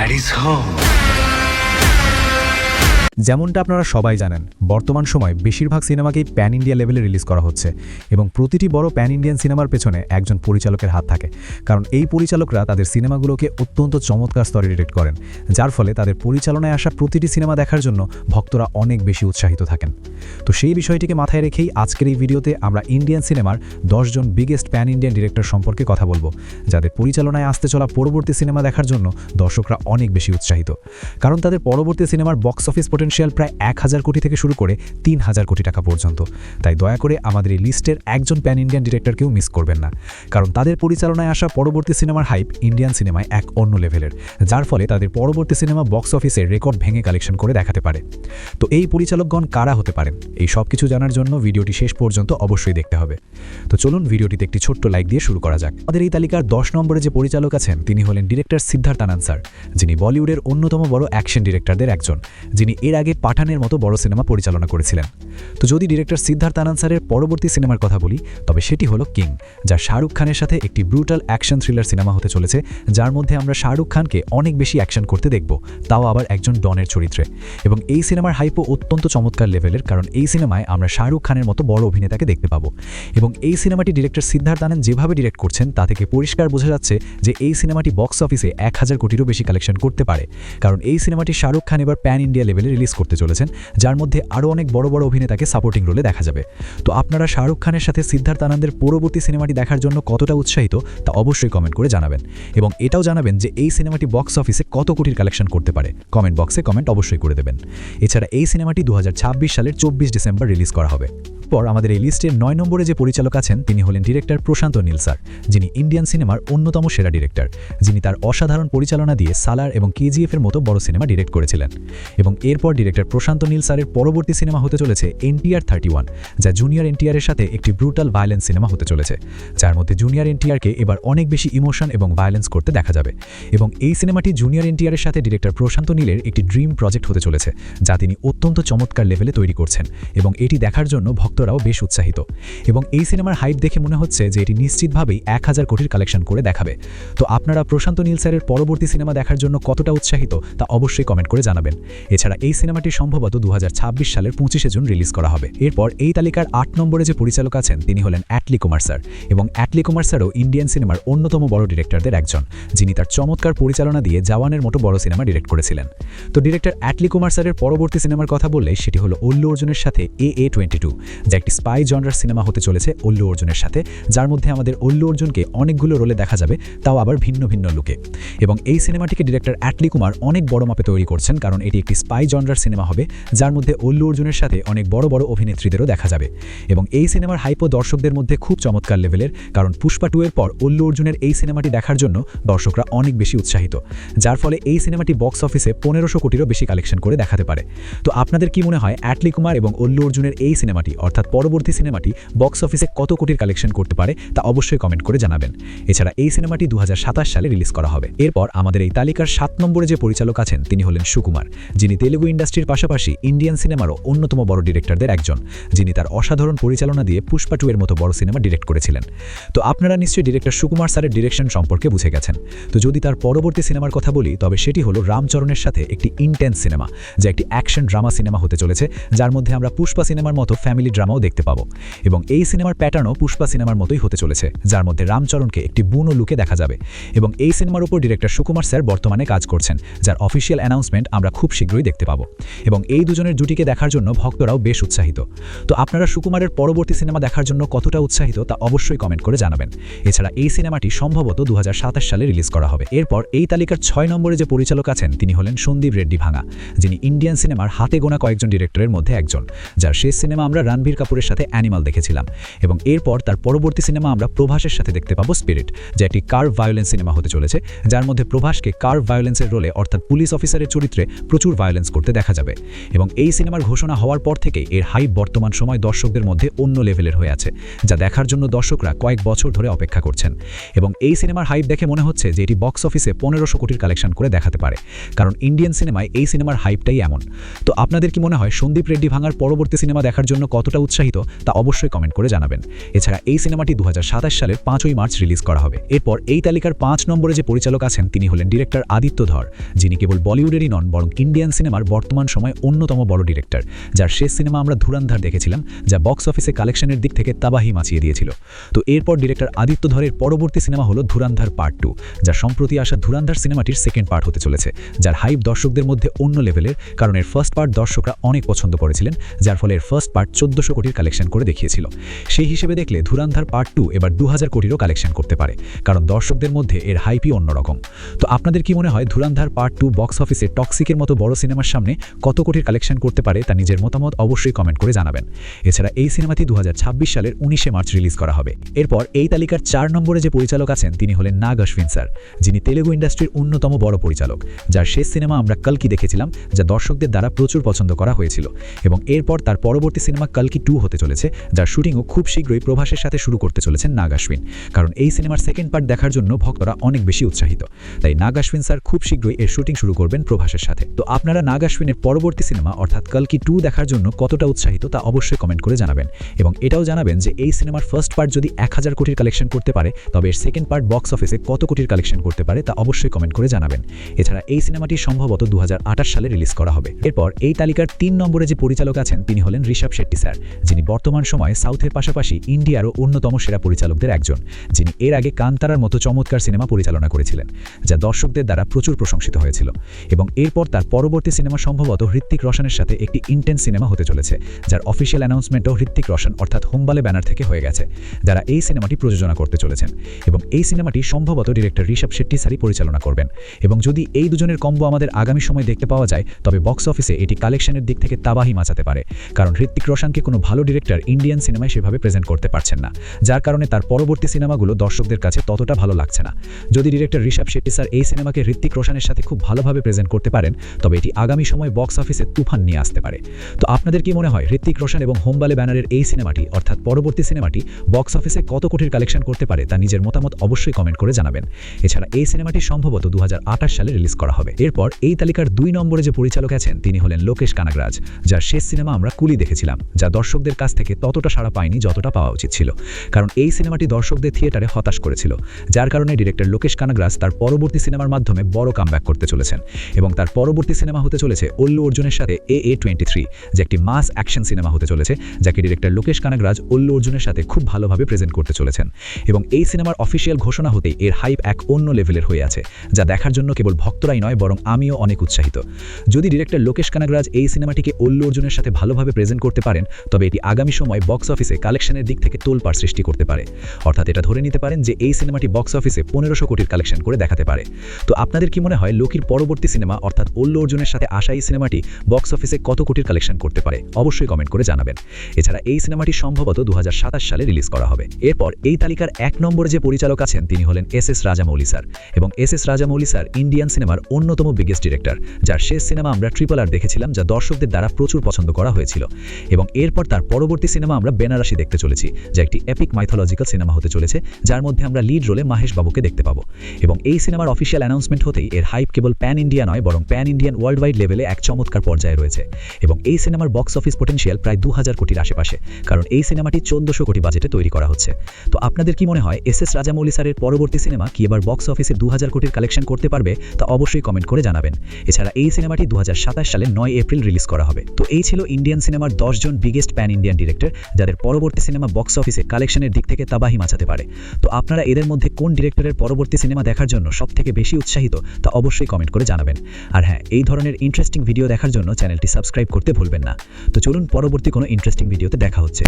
Daddy's home. যেমনটা আপনারা সবাই জানেন, বর্তমান সময় বেশিরভাগ সিনেমাকেই প্যান ইন্ডিয়া লেভেলে রিলিজ করা হচ্ছে এবং প্রতিটি বড় প্যান ইন্ডিয়ান সিনেমার পেছনে একজন পরিচালকের হাত থাকে, কারণ এই পরিচালকরা তাদের সিনেমাগুলোকে অত্যন্ত চমৎকার স্তরে ডিরেক্ট করেন, যার ফলে তাদের পরিচালনায় আসা প্রতিটি সিনেমা দেখার জন্য ভক্তরা অনেক বেশি উৎসাহিত থাকেন। তো সেই বিষয়টিকে মাথায় রেখেই আজকের এই ভিডিওতে আমরা ইন্ডিয়ান সিনেমার 10 জন বিগেস্ট প্যান ইন্ডিয়ান ডিরেক্টর সম্পর্কে কথা বলবো, যাদের পরিচালনায় আসতে চলা পরবর্তী সিনেমা দেখার জন্য দর্শকরা অনেক বেশি উৎসাহিত, কারণ তাদের পরবর্তী সিনেমার বক্স অফিস পোটেনশিয়াল প্রায় 1000 কোটি থেকে শুরু করে 3000 কোটি টাকা পর্যন্ত। তাই দয়া করে আমাদের এই লিস্টের একজন প্যান ইন্ডিয়ান ডিরেক্টরকেও মিস করবেন না, কারণ তাদের পরিচালনায় আসা পরবর্তী সিনেমার হাইপ ইন্ডিয়ান সিনেমায় এক অন্য লেভেলের, যার ফলে তাদের পরবর্তী সিনেমা বক্স অফিসের রেকর্ড ভেঙে কালেকশন করে দেখাতে পারে। তো এই পরিচালকগণ কারা হতে পারেন, এই সব কিছু জানার জন্য ভিডিওটি শেষ পর্যন্ত অবশ্যই দেখতে হবে। তো চলুন ভিডিওটিতে একটি ছোট্ট লাইক দিয়ে শুরু করা যাক। আমাদের এই তালিকার 10 নম্বরে যে পরিচালক আছেন তিনি হলেন ডিরেক্টর সিদ্ধার্থ আনন্দ স্যার, যিনি বলিউডের অন্যতম বড় অ্যাকশন ডিরেক্টরদের একজন, যিনি এর আগে পাঠানের মতো বড় সিনেমা পরিচালনা করেছিলেন। তো যদি ডিরেক্টর সিদ্ধার্থ আনন্দ স্যারের পরবর্তী সিনেমার কথা বলি, তবে সেটি হলো কিং, যা শাহরুখ খানের সাথে একটি ব্রুটাল অ্যাকশন থ্রিলার সিনেমা হতে চলেছে, যার মধ্যে আমরা শাহরুখ খানকে অনেক বেশি অ্যাকশন করতে দেখব, তাও আবার একজন ডনের চরিত্রে। এবং এই সিনেমার হাইপও অত্যন্ত চমৎকার লেভেলের, কারণ এই সিনেমায় আমরা শাহরুখ খানের মতো বড় অভিনেতাকে দেখতে পাবো। এবং এই সিনেমাটি ডিরেক্টর সিদ্ধার্থ আনন্দ যেভাবে ডিরেক্ট করছেন তা থেকে পরিষ্কার বোঝা যাচ্ছে যে এই সিনেমাটি বক্স অফিসে 1000 কোটিরও বেশি কালেকশন করতে পারে, কারণ এই সিনেমাটি শাহরুখ খান এবার প্যান ইন্ডিয়া লেভেলে রিলিজ করতে চলেছেন, যার মধ্যে আরও অনেক বড় বড় অভিনেতাকে সাপোর্টিং রোলে দেখা যাবে। তো আপনারা শাহরুখ খানের সাথে সিদ্ধার্থ আনন্দের পরবর্তী সিনেমাটি দেখার জন্য কতটা উৎসাহিত তা অবশ্যই কমেন্ট করে জানাবেন, এবং এটাও জানাবেন যে এই সিনেমাটি বক্স অফিসে কত কোটির কালেকশন করতে পারে। কমেন্ট বক্সে কমেন্ট অবশ্যই করে দেবেন। এছাড়া এই সিনেমাটি 2026 সালের 24 ডিসেম্বর রিলিজ করা হবে। পর আমাদের এই লিস্টের 9 নম্বরে যে পরিচালক আছেন তিনি হলেন ডিরেক্টর প্রশান্ত নীল স্যার, যিনি ইন্ডিয়ান সিনেমার অন্যতম সেরা ডিরেক্টর, যিনি তার অসাধারণ পরিচালনা দিয়ে সালার এবং কেজিএফ এর মতো বড় সিনেমা ডিরেক্ট করেছিলেন। এবং এরপর ডিরেক্টর প্রশান্ত নীল স্যারের পরবর্তী সিনেমা হতে চলেছে NTR 31, যা জুনিয়র NTR এর সাথে একটি ব্রুটাল ভায়োলেন্স সিনেমা হতে চলেছে, যার মধ্যে জুনিয়র NTRকে এবার অনেক বেশি ইমোশন এবং ভায়োলেন্স করতে দেখা যাবে। এবং এই সিনেমাটি জুনিয়র NTR এর সাথে ডিরেক্টর প্রশান্ত নীলের একটি ড্রিম প্রজেক্ট হতে চলেছে, যা তিনি অত্যন্ত চমৎকার লেভেলে তৈরি করছেন, এবং এটি দেখার জন্য ভক্তরাও বেশ উৎসাহিত। এবং এই সিনেমার হাইপ দেখে মনে হচ্ছে যে এটি নিশ্চিতভাবেই 1000 কোটির কালেকশন করে দেখাবে। তো আপনারা প্রশান্ত নীল স্যারের পরবর্তী সিনেমা দেখার জন্য কতটা উৎসাহিত তা অবশ্যই কমেন্ট করে জানাবেন। এছাড়া এই সিনেমাটি সম্ভবত 2026 সালের 25 জুন রিলিজ করা হবে। এরপর এই তালিকার 8 নম্বরে যে পরিচালক আছেন তিনি হলেন অ্যাটলি কুমার স্যার, এবং অ্যাটলি কুমার স্যারও ইন্ডিয়ান সিনেমার অন্যতম বড় ডিরেক্টরদের একজন, যিনি তার চমৎকার পরিচালনা দিয়ে জওয়ানের মতো বড় সিনেমা ডিরেক্ট করেছিলেন। তো ডিরেক্টর অ্যাটলি কুমার স্যারের পরবর্তী সিনেমার কথা বললে সেটি হলো অল্লু অর্জুনের সাথে AA22, যা একটি স্পাই জনরার সিনেমা হতে চলেছে অল্লু অর্জুনের সাথে, যার মধ্যে আমাদের অল্লু অর্জুনকে অনেকগুলো রোলে দেখা যাবে, তাও আবার ভিন্ন ভিন্ন লুকে। এবং এই সিনেমাটিকে ডিরেক্টর অ্যাটলি কুমার অনেক বড় মাপে তৈরি করছেন, কারণ এটি একটি স্পাই জনরার সিনেমা হবে, যার মধ্যে অল্লু অর্জুনের সাথে অনেক বড় বড় অভিনেত্রীদেরও দেখা যাবে। এবং এই সিনেমার হাইপও দর্শকদের মধ্যে খুব চমৎকার লেভেলের, কারণ পুষ্পা 2 এর পর অল্লু অর্জুনের এই সিনেমাটি দেখার জন্য দর্শকরা অনেক বেশি উৎসাহিত, যার ফলে এই সিনেমাটি বক্স অফিসে 1500 কোটিরও বেশি কালেকশন করে দেখাতে পারে। তো আপনাদের কি মনে হয় অ্যাটলি কুমার এবং অল্লু অর্জুনের এই সিনেমাটি অর্থাৎ পরবর্তী সিনেমাটি বক্স অফিসে কত কোটির কালেকশন করতে পারে তা অবশ্যই কমেন্ট করে জানাবেন। এছাড়া এই সিনেমাটি 2027 সালে রিলিজ করা হবে। এরপর আমাদের এই তালিকার 7 নম্বরে যে পরিচালক আছেন তিনি হলেন সুকুমার, যিনি তেলুগু ইন্ডাস্ট্রির পাশাপাশি ইন্ডিয়ান সিনেমারও অন্যতম বড় ডিরেক্টরদের একজন, যিনি তার অসাধারণ পরিচালনা দিয়ে পুষ্পা 2 এর মতো বড় সিনেমা ডিরেক্ট করেছিলেন। তো আপনারা নিশ্চয়ই ডিরেক্টর সুকুমার স্যারের ডিরেকশন সম্পর্কে বুঝে গেছেন। তো যদি তার পরবর্তী সিনেমার কথা বলি তবে সেটি হলো রামচরণের সাথে একটি ইন্টেন্স সিনেমা, যা একটি অ্যাকশন ড্রামা সিনেমা হতে চলেছে, যার মধ্যে আমরা পুষ্পা সিনেমার মতো ফ্যামিলি ড্রামাও দেখতে পাবো। এবং এই সিনেমার প্যাটার্নও পুষ্পা সিনেমার মতোই হতে চলেছে, যার মধ্যে রামচরণকে একটি বুনো লুকে দেখা যাবে। এবং এই সিনেমার উপর ডিরেক্টর সুকুমার স্যার বর্তমানে কাজ করছেন, যার অফিসিয়াল অ্যানাউন্সমেন্ট আমরা খুব শীঘ্রই দেখতে পাবো। এবং এই দুজনের জুটিকে দেখার জন্য ভক্তরাও বেশ উৎসাহিত। তো আপনারা সুকুমারের পরবর্তী সিনেমা দেখার জন্য কতটা উৎসাহিত তা অবশ্যই কমেন্ট করে জানাবেন। এছাড়া এই সিনেমাটি সম্ভবত 2027 সালে রিলিজ করা হবে। এরপর এই তালিকার 6 নম্বরে যে পরিচালক আছেন তিনি হলেন সন্দীপ রেড্ডি ভাঙা, যিনি ইন্ডিয়ান সিনেমার হাতে গোনা কয়েকজন ডিরেক্টরের মধ্যে একজন, যার শেষ সিনেমা আমরা রণবীর কাপুরের সাথে অ্যানিমাল দেখেছিলাম। এবং এরপর তার পরবর্তী সিনেমা আমরা প্রভাসের সাথে দেখতে পাবো স্পিরিট, যা একটি কার ভায়োলেন্স সিনেমা হতে চলেছে, যার মধ্যে প্রভাসকে কার ভায়োলেন্সের রোলে অর্থাৎ পুলিশ অফিসারের চরিত্রে প্রচুর ভায়োলেন্স করতে দেখা যাবে। এবং এই সিনেমার ঘোষণা হওয়ার পর থেকে এর হাইপ বর্তমান সময় দর্শকদের মধ্যে অন্য লেভেলের হয়ে আছে, যা দেখার জন্য দর্শকরা কয়েক বছর ধরে অপেক্ষা করছেন। এবং এই সিনেমার হাইপ দেখে মনে হচ্ছে যে এটি বক্স অফিসে 1500 কোটির কালেকশন করে দেখাতে পারে, কারণ ইন্ডিয়ান সিনেমায় এই সিনেমার হাইপটাই এমন। তো আপনাদের কি মনে হয় সন্দীপ রেড্ডি ভাঙার পরবর্তী সিনেমা দেখার জন্য কতটা উৎসাহিত তা অবশ্যই কমেন্ট করে জানাবেন। এছাড়া এই সিনেমাটি 2027 সালের 5ই মার্চ রিলিজ করা হবে। এরপর এই তালিকার 5 নম্বরে যে পরিচালক আছেন তিনি হলেন ডিরেক্টর আদিত্য ধর, যিনি কেবল বলিউডেরই নন বরং ইন্ডিয়ান সিনেমার বর্তমান সময়ে অন্যতম বড় ডিরেক্টর, যার শেষ সিনেমা আমরা ধুরন্ধর দেখেছিলাম, যা বক্স অফিসে কালেকশনের দিক থেকে তাবাহি মাচিয়ে দিয়েছিল। তো এরপর ডিরেক্টর আদিত্য ধরের পরবর্তী সিনেমা হলো ধুরন্ধর পার্ট 2, যা সম্প্রতি আসা ধুরন্ধর সিনেমাটির সেকেন্ড পার্ট হতে চলেছে, যার হাইপ দর্শকদের মধ্যে অন্য লেভেলের, কারণ এর ফার্স্ট পার্ট দর্শকরা অনেক পছন্দ করেছিলেন, যার ফলে এর ফার্স্ট পার্ট 1400 কোটির কালেকশন করে দেখিয়েছিল। সেই হিসেবে দেখলে ধুরন্ধর পার্ট 2 এবার 2000 কোটিরও কালেকশন করতে পারে, কারণ দর্শকদের মধ্যে এর হাইপই অন্যরকম। তো আপনাদের কি মনে হয় ধুরন্ধর পার্ট 2 বক্স অফিসে টক্সিকের মতো বড় সিনেমার সামনে কত কোটির কালেকশন করতে পারে তা নিজের মতামত অবশ্যই কমেন্ট করে জানাবেন। এছাড়া এই সিনেমাটি 2026 সালের 19শে মার্চ রিলিজ করা হবে। এরপর এই তালিকার 4 নম্বরে যে পরিচালক আছেন তিনি হলেন নাগ অশ্বিন স্যার, যিনি তেলুগু ইন্ডাস্ট্রির অন্যতম বড় পরিচালক, যার শেষ সিনেমা আমরা কালকি দেখেছিলাম, যা দর্শকদের দ্বারা প্রচুর পছন্দ করা হয়েছিল। এবং এরপর তার পরবর্তী সিনেমা কালকি 2 হতে চলেছে, যার শুটিংও খুব শীঘ্রই প্রভাসের সাথে শুরু করতে চলেছেন নাগ অশ্বিন, কারণ এই সিনেমার সেকেন্ড পার্ট দেখার জন্য ভক্তরা অনেক বেশি উৎসাহিত। তাই নাগ অশ্বিন স্যার খুব শীঘ্রই এর শুটিং শুরু করবেন প্রভাসের সাথে। তো আপনারা নাগ অশ্বিনের পরবর্তী সিনেমা অর্থাৎ কালকি 2 দেখার জন্য কতটা উৎসাহিত তা অবশ্যই কমেন্ট করে জানাবেন। এবং এটাও জানাবেন যে এই সিনেমার ফার্স্ট পার্ট যদি 1000 কোটির কালেকশন করতে পারে, তবে এর সেকেন্ড পার্ট বক্স অফিসে কত কোটির কালেকশন করতে পারে তা অবশ্যই কমেন্ট করে জানাবেন। এছাড়া এই সিনেমাটি সম্ভবত 2028 সালে রিলিজ করা হবে। এরপর এই তালিকার 3 নম্বরে যে পরিচালক আছেন তিনি হলেন ঋষভ শেট্টি স্যার, যিনি বর্তমান সময়ে সাউথের পাশাপাশি ইন্ডিয়ারও অন্যতম সেরা পরিচালকদের একজন, যিনি এর আগে কান্তারার মতো চমৎকার সিনেমা পরিচালনা করেছিলেন, যা দর্শকদের দ্বারা প্রচুর প্রশংসিত হয়েছিল। এবং এরপর তার পরবর্তী সিনেমা সম্ভবত হৃত্বিক রোশনের সাথে একটি ইন্টেন্স সিনেমা হতে চলেছে, যার অফিসিয়াল অ্যানাউন্সমেন্টও হৃত্বিক রোশন অর্থাৎ হোমবালে ব্যানার থেকে হয়ে গেছে, যারা এই সিনেমাটি প্রযোজনা করতে চলেছেন। এবং এই সিনেমাটি সম্ভবত ডিরেক্টর ঋষভ শেট্টি স্যারই পরিচালনা করবেন। এবং যদি এই দুজনের কম্বো আমাদের আগামী সময় দেখতে পাওয়া যায়, তবে বক্স অফিসে এটি কালেকশনের দিক থেকে তাবাহি মাচাতে পারে, কারণ হৃত্বিক রোশনকে কোনো ভালো ডিরেক্টর ইন্ডিয়ান সিনেমায় সেভাবে প্রেজেন্ট করতে পারছেন না, যার কারণে তার পরবর্তী সিনেমাগুলো দর্শকদের কাছে ততটা ভালো লাগছে না। যদি ডিরেক্টর ঋষভ শেট্টি স্যার এই সিনেমাকে হৃত্বিক রোশনের সাথে খুব ভালোভাবে প্রেজেন্ট করতে পারেন, তবে এটি আগামী সময় বক্স অফিসে তুফান নিয়ে আসতে পারে। তো আপনাদের কি মনে হয় হৃত্বিক রোশন এবং হোমবালে ব্যানারের এই সিনেমাটি অর্থাৎ পরবর্তী সিনেমাটি বক্স অফিসে কত কোটির কালেকশন করতে পারে তা নিজের মতামত অবশ্যই কমেন্ট করে জানাবেন। এছাড়া এই সিনেমাটি সম্ভবত 2028 সালে রিলিজ করা হবে। এরপর এই তালিকার 2 নম্বরে যে পরিচালক আছেন তিনি হলেন লোকেশ কানাগরাজ, যার শেষ সিনেমা আমরা কুলি দেখেছিলাম, যা দর্শকদের কাছ থেকে ততটা সাড়া পায়নি যতটা পাওয়া উচিত ছিল, কারণ এই সিনেমাটি দর্শকদের থিয়েটারে হতাশ করেছিল, যার কারণে ডিরেক্টর লোকেশ কানাগরাজ তার পরবর্তী সিনেমার মাধ্যমে বড় কামব্যাক করতে চলেছেন। এবং তার পরবর্তী সিনেমা হতে চলেছে অল্লু অর্জুনের সাথে AA23, যে একটি মাস অ্যাকশন সিনেমা হতে চলেছে, যাকে ডিরেক্টর লোকেশ কানাগরাজ অল্লু অর্জুনের সাথে খুব ভালোভাবে প্রেজেন্ট করতে চলেছেন। এবং এই সিনেমার অফিসিয়াল ঘোষণা হতেই এর হাইপ এক অন্য লেভেলের হয়ে আছে, যা দেখার জন্য কেবল ভক্তরাই নয় বরং আমিও অনেক উৎসাহিত। যদি ডিরেক্টর লোকেশ কানাগরাজ এই সিনেমাটিকে অল্লু অর্জুনের সাথে ভালোভাবে প্রেজেন্ট করতে পারেন, তবে এটি আগামী সময় বক্স অফিসে কালেকশনের দিক থেকে তোলপাড় সৃষ্টি করতে পারে। অর্থাৎ এটা ধরে নিতে পারেন যে এই সিনেমাটি বক্স অফিসে 1500 কোটির কালেকশন করে দেখাতে পারে। তো আপনাদের কি মনে হয় লোকির পরবর্তী সিনেমা অর্থাৎ অল্লু অর্জুনের সাথে আসা এই সিনেমাটি বক্স অফিসে কত কোটির কালেকশন করতে পারে অবশ্যই কমেন্ট করে জানাবেন। এছাড়া এই সিনেমাটি সম্ভবত 2027 সালে রিলিজ করা হবে। এরপর এই তালিকার 1 নম্বরে যে পরিচালক আছেন তিনি হলেন SS রাজামৌলি স্যার। এবং SS রাজামৌলি স্যার ইন্ডিয়ান সিনেমার অন্যতম বিগেস্ট ডিরেক্টর, যার শেষ সিনেমা আমরা RRR দেখেছিলাম, যা দর্শকদের দ্বারা প্রচুর পছন্দ করা হয়েছিল। এবং এরপর তার পরবর্তী সিনেমা আমরা বেনারসি দেখতে চলেছি, যা একটি এপিক মাইথোলজিক্যাল সিনেমা হতে চলেছে, যার মধ্যে আমরা লিড রোলে মাহেশ বাবুকে দেখতে পাবো। এবং এই সিনেমার অফিসিয়াল অ্যানাউন্সমেন্ট হতেই এর হাইপ কেবল প্যান ইন্ডিয়া নয় বরং প্যান ইন্ডিয়ান ওয়ার্ল্ড ওয়াইড লেভেলে এক চমৎকার পর্যায়ে রয়েছে। এবং এই সিনেমার বক্স অফিস পোটেনশিয়াল প্রায় 2000 কোটির আশেপাশে, কারণ এই সিনেমাটি 1400 কোটি বাজেটে তৈরি করা হচ্ছে। তো আপনাদের কি মনে হয় SS রাজামৌলি স্যারের পরবর্তী সিনেমা কি এবার বক্স অফিসে 2000 কোটির কালেকশন করতে পারবে তা অবশ্যই কমেন্ট করে জানাবেন। এছাড়া এই সিনেমাটি 2027 সালে 9 এপ্রিল রিলিজ করা হবে। তো এই ছিল ইন্ডিয়ান সিনেমার 10 জন বিগেস্ট প্যান ইন্ডিয়ান ডিরেক্টর, যাদের পরবর্তী সিনেমা বক্স অফিসে কালেকশনের দিক থেকে তাবাহি মাচাতে পারে। তো আপনারা এদের মধ্যে কোন ডিরেক্টরের পরবর্তী সিনেমা দেখার জন্য সবথেকে বেশি উৎসাহিত তা অবশ্যই কমেন্ট করে জানাবেন। আর হ্যাঁ, এই ধরনের ইন্টারেস্টিং ভিডিও দেখার জন্য চ্যানেলটি সাবস্ক্রাইব করতে ভুলবেন না। তো চলুন পরবর্তী কোনো ইন্টারেস্টিং ভিডিওতে দেখা হচ্ছে।